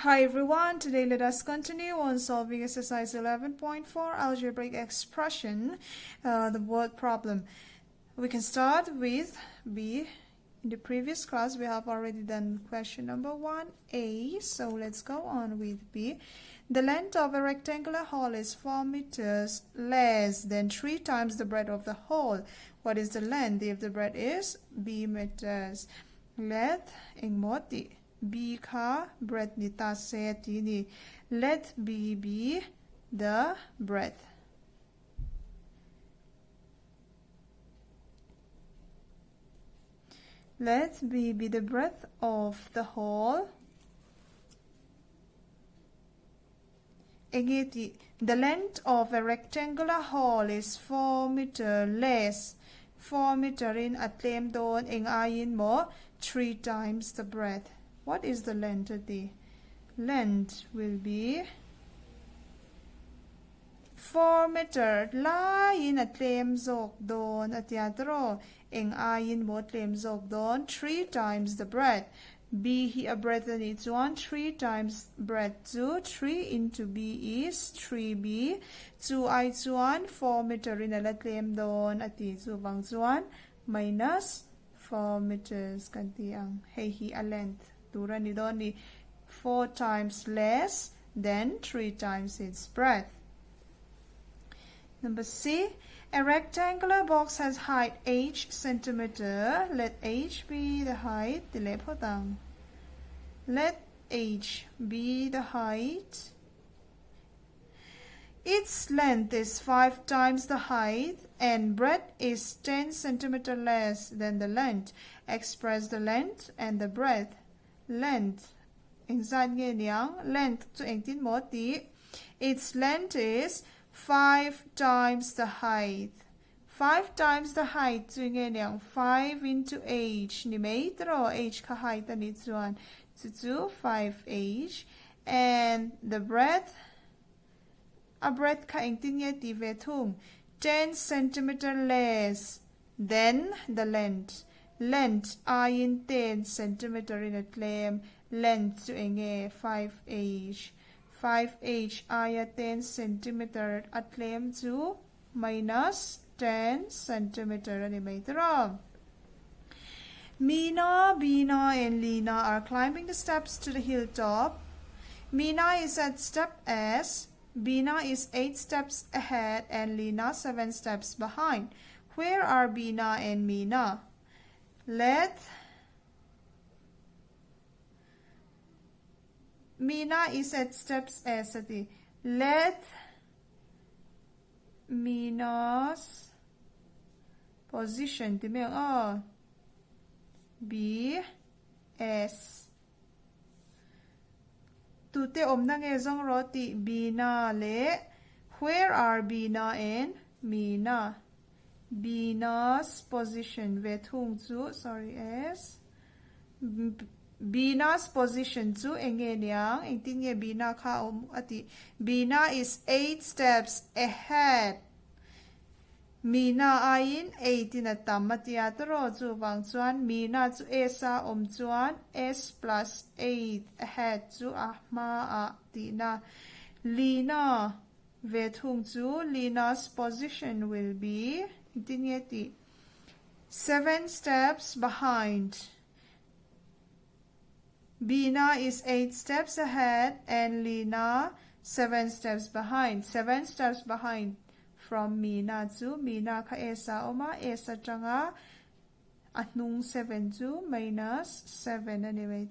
Hi everyone, today let us continue on solving exercise 11.4 algebraic expression, the word problem. We can start with B. In the previous class we have already done question number 1A, so let's go on with B. The length of a rectangular hole is 4 meters less than 3 times the breadth of the hole. What is the length if the breadth is B meters? Let ingmoti B ka breadth ni ta se ti ni. Let B be the breadth. Let B be the breadth of the hole. The length of a rectangular hole is 4 meter less. 4 meter in at claim don eng ayin mo 3 times the breadth. What is the length of the length will be 4 meter line at claim zok don at yatro eng ayin mo claim zok don 3 times the breadth. B he a breadth and it's 3 times breadth 2. 3 into B is 3B. 2 I 4 meter in a claim don at the 1 minus 4 meters kanti ang hey he a length. 4 times less than 3 times its breadth. Number C, a rectangular box has height h centimeter. Let h be the height. Let h be the height. Its length is 5 times the height and breadth is 10 centimeter less than the length. Express the length and the breadth. Length length to 18 moti. Its length is 5 times the height. 5 times the height to 5 into h ni metro h ka height and it's 1 to 5h and the breadth a breadth ka 10 centimeter less than the length. Length in 10 centimeter in a claim. Length to 5h. 5h ay 10 centimeter at claim to minus 10 centimeter. Mina, Bina, and Lina are climbing the steps to the hilltop. Mina is at step S. Bina is 8 steps ahead and Lina 7 steps behind. Where are Bina and Mina? Let Mina is at steps S. Let Mina's position be S. Tute omna nge zong roti Bina le. Where are Bina and Mina? Bina's position S. Bina's position to Bina ka Bina is 8 steps ahead. Mina ayin 18 at tamatiatro zu wang chuan Mina zu esa chuan S plus 8 ahead zu ahma a tina. Lina Lina's position will be 7 steps behind. Bina is 8 steps ahead and Lina 7 steps behind. 7 steps behind from Mina to Mina ka esa oma esa changa atnung 7 to minus 7 anyway.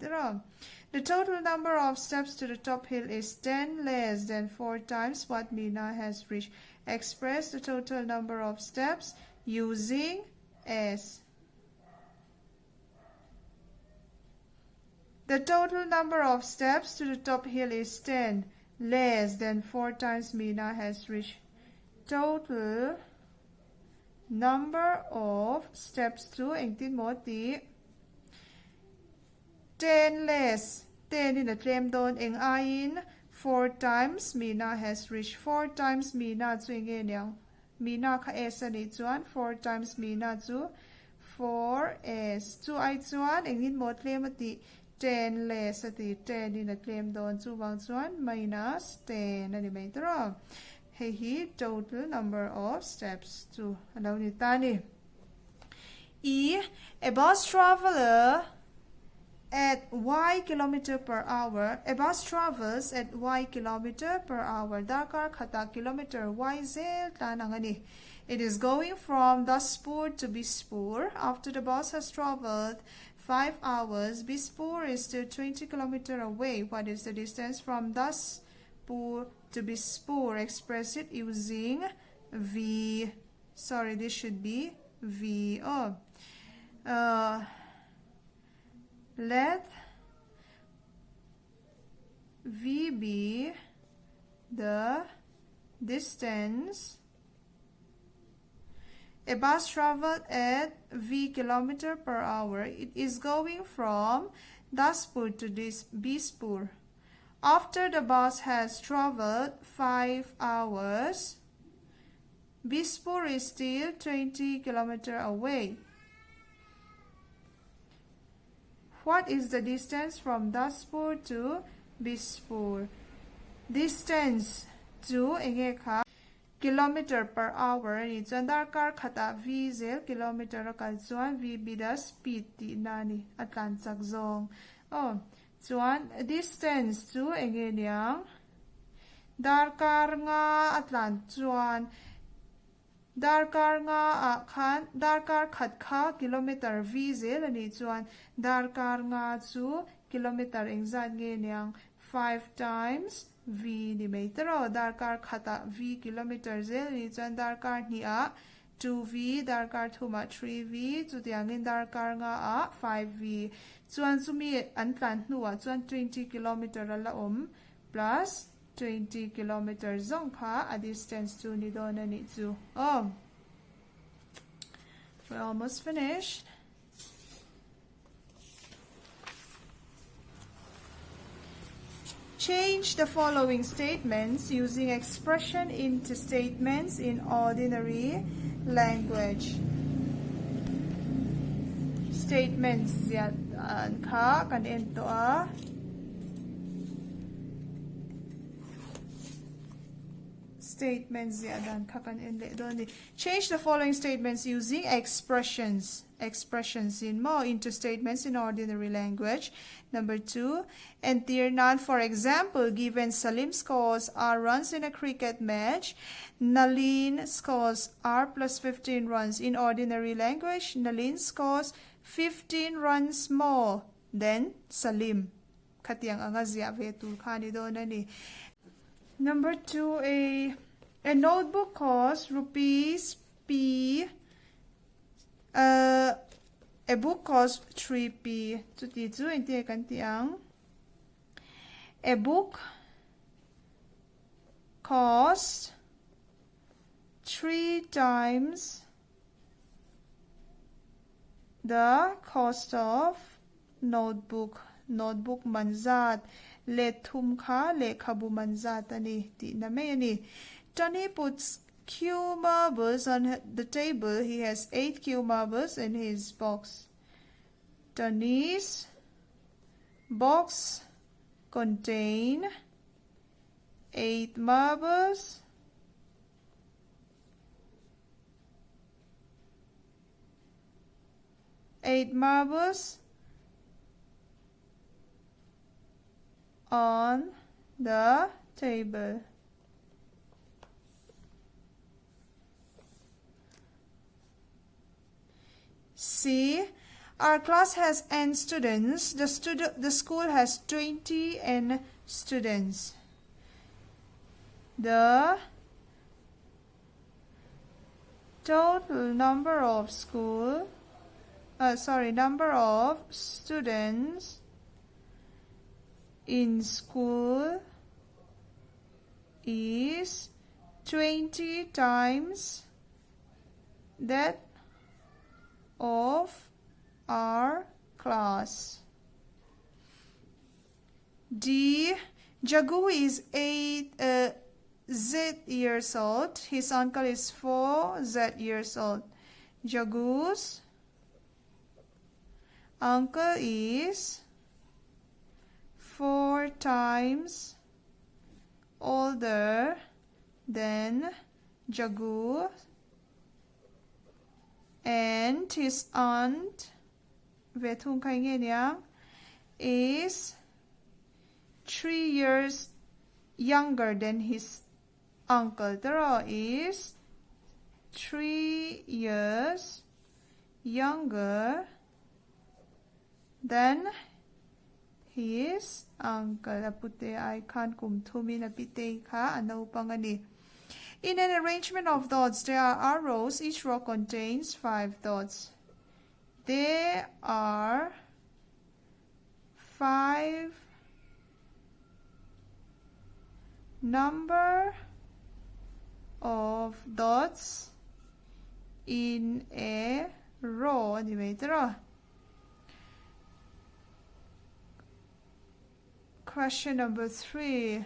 The total number of steps to the top hill is 10 less than 4 times what Mina has reached. Express the total number of steps using S. The total number of steps to the top hill is 10 less than 4 times Mina has reached. Total number of steps to 18 moti 10 less 10 in the claim don eng ayin 4 times Mina has reached. 4 times Mina zu Mina ka esa ni chuan 4 times Mina zu 4s 2 I chuan engin mo claim ati 10 less at the 10 in a claim don 2 1 minus 10 animator. Hey, total number of steps to allow nitani. E. A bus traveler at y kilometer per hour. A bus travels at y kilometer per hour. Dakar khata kilometer y zel tanangani. It is going from Daspur to Bispur. After the bus has traveled 5 hours, Bispur is still 20 kilometers away. What is the distance from Daspur to Bispur? Express it using V. Sorry, this should be V. Let V be the distance. A bus traveled at V kilometer per hour. It is going from Daspur to Bispur. After the bus has traveled 5 hours, Bispur is still 20 kilometers away. What is the distance from Daspur to Bispur? Distance to kilometer per hour ni chuan darkar khata v zel kilometer kal chuan v bida speed ti nani atlan chak zong chuan distance to engeniang darkar nga atlan chuan darkar nga khan darkar khat kha kilometer v zel ani chuan darkar nga chu kilometer engzat ngeniang 5 times v ni meitero darkar khata v kilometer zel ni chuan darkar ni a 2v darkar thuma 3v chutiangin darkar nga a 5v chuan chumi an tlan hnuah chuan 20 kilometer ala plus 20 kilometer zong kha a distance to ni don ani chu we're almost finished. Change the following statements using expression into statements in ordinary language. Statements zian ka kan ento a statements zian ka kan enle doni. Change the following statements using expressions in more into statements in ordinary language. Number 2, and Tirnan, for example, given Salim scores R runs in a cricket match, Nalin scores R plus 15 runs. In ordinary language, Nalin scores 15 runs more than Salim. Katiyang angazya vetul khani do nani. Number 2, a notebook costs rupees P. A book costs 3p. A book costs 3 times the cost of notebook. Notebook manzat le thum kha le khabu manzat ani ti na me ani. Tony puts cue marbles on the table. He has 8 cue marbles in his box. Tony's box contain 8 marbles. On the table. C. Our class has n students. The school has 20 n students. The total number of students in school is 20 times that of our class. D. Jagu is 8 Z years old. His uncle is 4 Z years old. Jagu's uncle is 4 times older than Jagu, and his aunt về thung khai nghe niang is 3 years younger than his uncle. Taro is 3 years younger than his uncle. Apute I can't kum thumi na pite ka ano pangani. In an arrangement of dots, there are rows. Each row contains 5 dots. There are 5 number of dots in a row. Question number 3.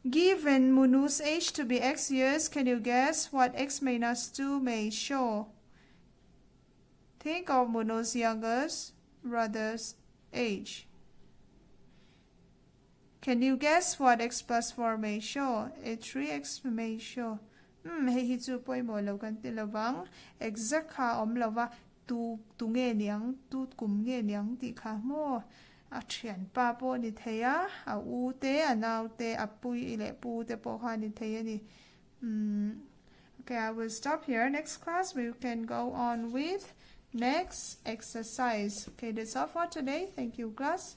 Given Munu's age to be X years, can you guess what X minus 2 may show? Think of Munu's youngest brother's age. Can you guess what X plus 4 may show? A 3X may show. Hi chu poi mo lo kan ti lawang exact kha om lawa tu nge niang tu kum nge niang ti kha mo a thian pa po ni theya a u te a nau te a pui ile pu te po kha ni theya ni. Okay, I will stop here. Next class we can go on with next exercise. Okay, that's all for today. Thank you, class.